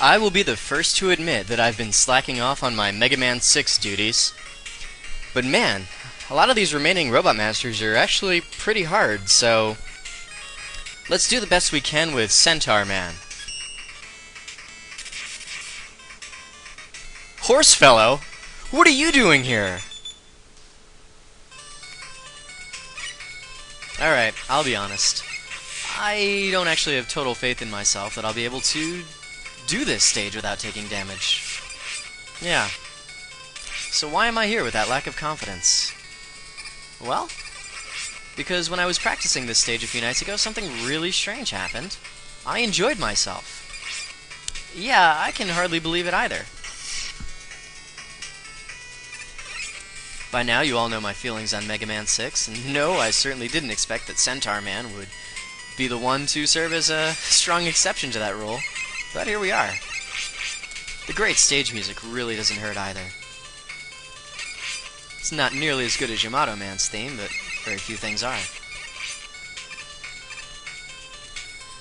I will be the first to admit that I've been slacking off on my Mega Man 6 duties. But man, a lot of these remaining Robot Masters are actually pretty hard, so let's do the best we can with Centaur Man. Horsefellow? What are you doing here? Alright, I'll be honest. I don't actually have total faith in myself that I'll be able to do this stage without taking damage. Yeah. So why am I here with that lack of confidence? Well, because when I was practicing this stage a few nights ago, something really strange happened. I enjoyed myself. Yeah, I can hardly believe it either. By now, you all know my feelings on Mega Man 6, and no, I certainly didn't expect that Centaur Man would be the one to serve as a strong exception to that rule, but here we are. The great stage music really doesn't hurt either. It's not nearly as good as Yamato Man's theme, but very few things are.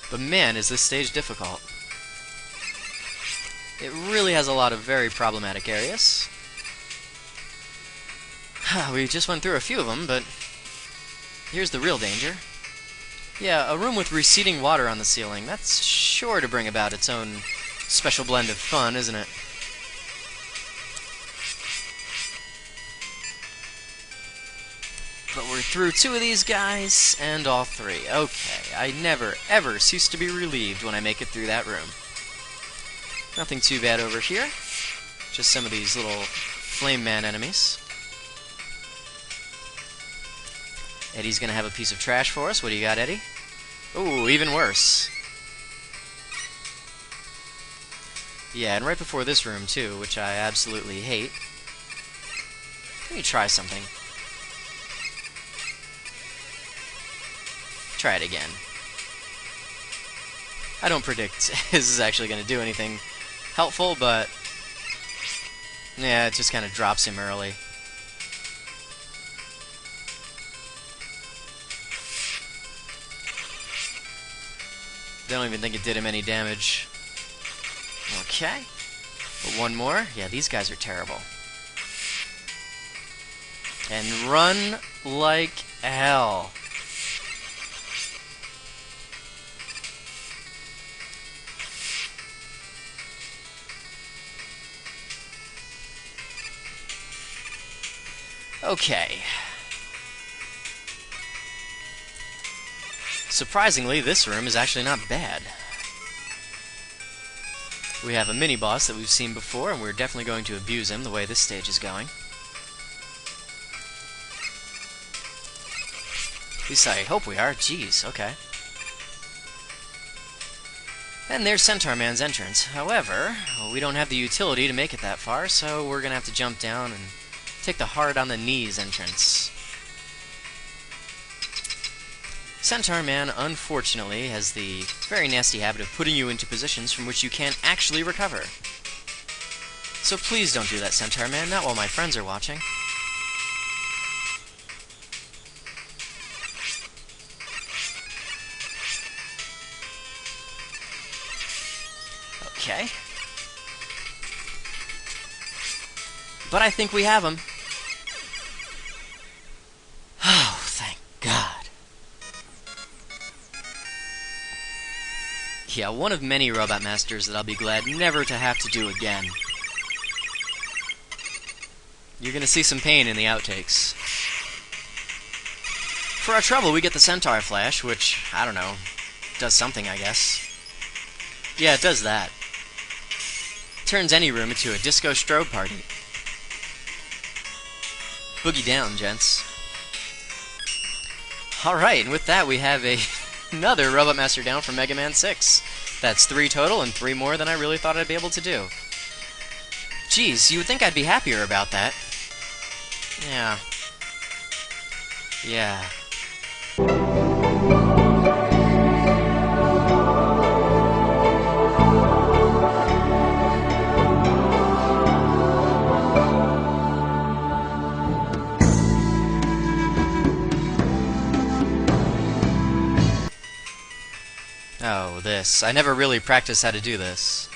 But man, is this stage difficult. It really has a lot of very problematic areas. We just went through a few of them, but here's the real danger. Yeah, a room with receding water on the ceiling. That's sure to bring about its own special blend of fun, isn't it? But we're through two of these guys, and all three. Okay, I never, ever cease to be relieved when I make it through that room. Nothing too bad over here. Just some of these little Flame Man enemies. Eddie's gonna have a piece of trash for us. What do you got, Eddie? Ooh, even worse. Yeah, and right before this room, too, which I absolutely hate. Let me try something. Try it again. I don't predict this is actually gonna do anything helpful, but yeah, it just kind of drops him early. Don't even think it did him any damage. Okay. But one more. Yeah, these guys are terrible. And run like hell. Okay. Surprisingly, this room is actually not bad. We have a mini-boss that we've seen before, and we're definitely going to abuse him the way this stage is going. At least I hope we are. Jeez, okay. And there's Centaur Man's entrance. However, we don't have the utility to make it that far, so we're gonna have to jump down and take the hard-on-the-knees entrance. Centaur Man, unfortunately, has the very nasty habit of putting you into positions from which you can't actually recover. So please don't do that, Centaur Man, not while my friends are watching. Okay. But I think we have him. Oh, thank God. Yeah, one of many Robot Masters that I'll be glad never to have to do again. You're gonna see some pain in the outtakes. For our trouble, we get the Centaur Flash, which, I don't know, does something, I guess. Yeah, it does that. Turns any room into a disco strobe party. Boogie down, gents. Alright, and with that we have another Robot Master down from Mega Man 6. That's 3 total, and 3 more than I really thought I'd be able to do. Geez, you would think I'd be happier about that. Yeah. Yeah. Oh, this. I never really practiced how to do this.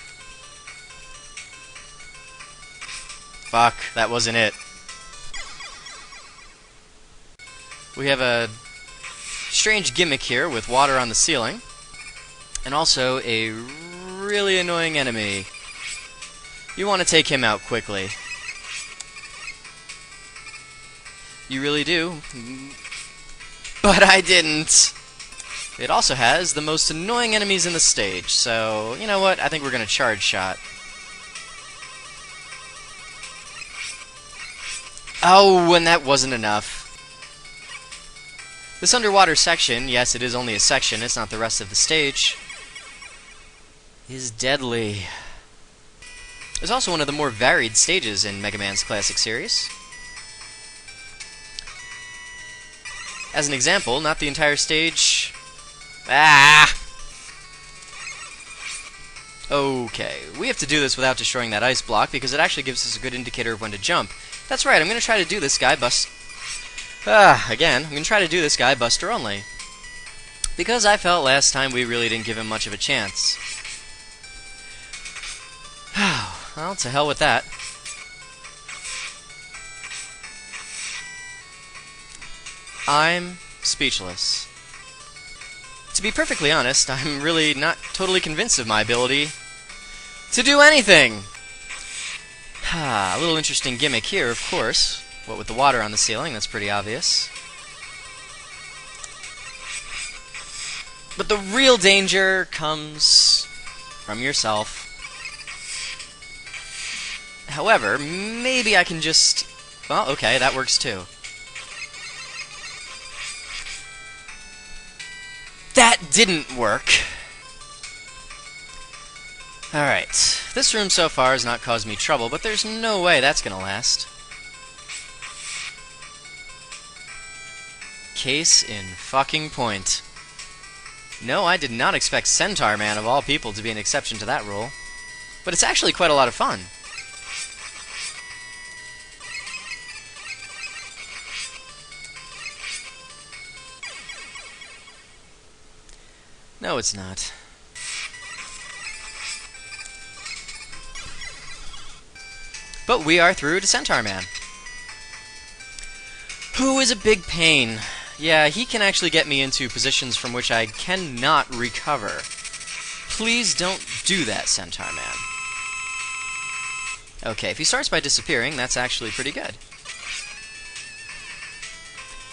Fuck, that wasn't it. We have a strange gimmick here with water on the ceiling, and also a really annoying enemy. You want to take him out quickly. You really do. But I didn't. It also has the most annoying enemies in the stage, so you know what? I think we're going to charge shot. Oh, and that wasn't enough. This underwater section, yes, it is only a section, it's not the rest of the stage, is deadly. It's also one of the more varied stages in Mega Man's classic series. As an example, not the entire stage... Ah! Okay, we have to do this without destroying that ice block, because it actually gives us a good indicator of when to jump. That's right, I'm going to try to do this guy again, I'm going to try to do this guy Buster only. Because I felt last time we really didn't give him much of a chance. Well, to hell with that. I'm speechless. To be perfectly honest, I'm really not totally convinced of my ability to do anything. A little interesting gimmick here, of course. What with the water on the ceiling, that's pretty obvious. But the real danger comes from yourself. However, maybe I can just... Well, okay, that works too. That didn't work. Alright, this room so far has not caused me trouble, but there's no way that's gonna last. Case in fucking point. No, I did not expect Centaur Man, of all people, to be an exception to that rule. But it's actually quite a lot of fun. No, it's not. But we are through to Centaur Man, who is a big pain. Yeah, he can actually get me into positions from which I cannot recover. Please don't do that, Centaur Man. Okay, if he starts by disappearing, that's actually pretty good.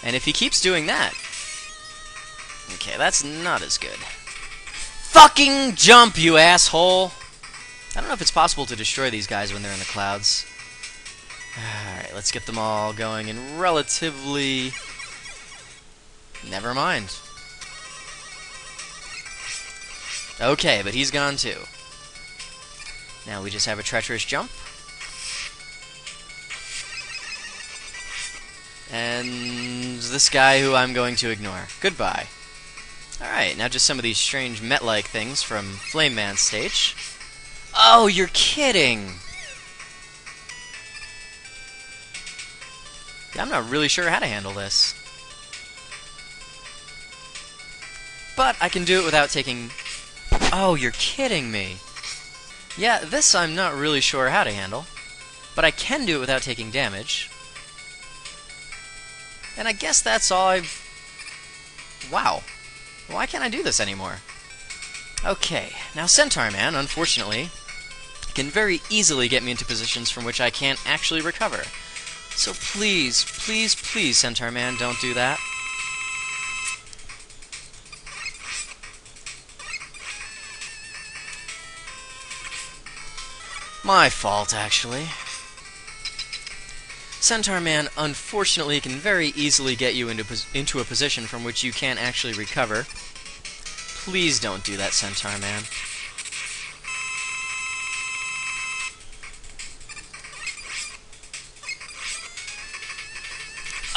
And if he keeps doing that... Okay, that's not as good. Fucking jump, you asshole! I don't know if it's possible to destroy these guys when they're in the clouds. Alright, let's get them all going in relatively... Never mind. Okay, but he's gone too. Now we just have a treacherous jump. And this guy who I'm going to ignore. Goodbye. Alright, now just some of these strange Met-like things from Flame Man's stage. Oh, you're kidding! Yeah, I'm not really sure how to handle this. But I can do it without taking... Oh, you're kidding me! Yeah, this I'm not really sure how to handle. But I can do it without taking damage. And I guess that's all I've... Wow. Why can't I do this anymore? Okay, now Centaur Man, unfortunately, can very easily get me into positions from which I can't actually recover. So please, please, please, Centaur Man, don't do that. My fault, actually. Centaur Man, unfortunately, can very easily get you into a position from which you can't actually recover. Please don't do that, Centaur Man.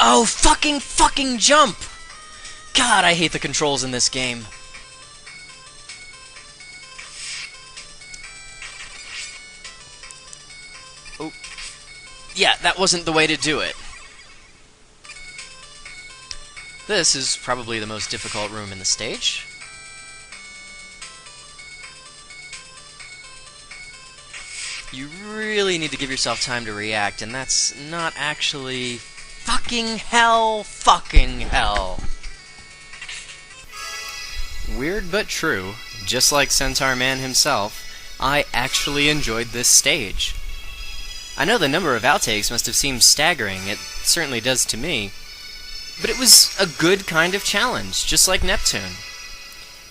Oh, fucking jump! God, I hate the controls in this game. Oh. Yeah, that wasn't the way to do it. This is probably the most difficult room in the stage. you really need to give yourself time to react, and that's not actually... Fucking hell! Fucking hell! Weird but true, just like Centaur Man himself, I actually enjoyed this stage. I know the number of outtakes must have seemed staggering, it certainly does to me, but it was a good kind of challenge, just like Neptune.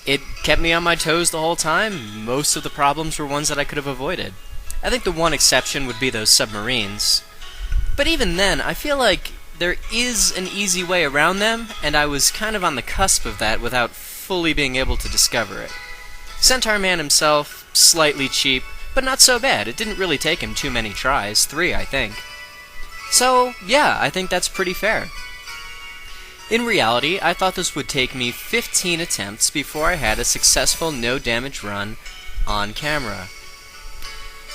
It kept me on my toes the whole time. Most of the problems were ones that I could have avoided. I think the one exception would be those submarines. But even then, I feel like there is an easy way around them, and I was kind of on the cusp of that without fully being able to discover it. Centaur Man himself, slightly cheap, but not so bad. It didn't really take him too many tries, 3 I think. So, yeah, I think that's pretty fair. In reality, I thought this would take me 15 attempts before I had a successful no-damage run on camera.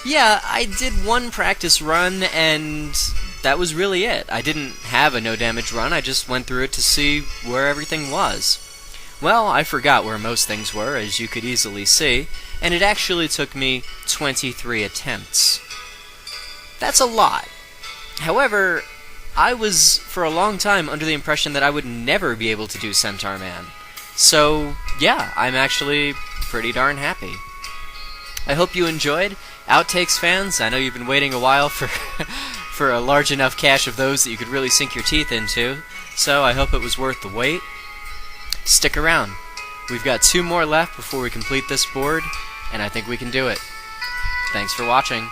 Yeah, I did one practice run, and that was really it. I didn't have a no-damage run, I just went through it to see where everything was. Well, I forgot where most things were, as you could easily see, and it actually took me 23 attempts. That's a lot. However, I was, for a long time, under the impression that I would never be able to do Centaur Man. So, yeah, I'm actually pretty darn happy. I hope you enjoyed. Outtakes fans, I know you've been waiting a while for for a large enough cache of those that you could really sink your teeth into, so I hope it was worth the wait. Stick around. We've got 2 more left before we complete this board, and I think we can do it. Thanks for watching.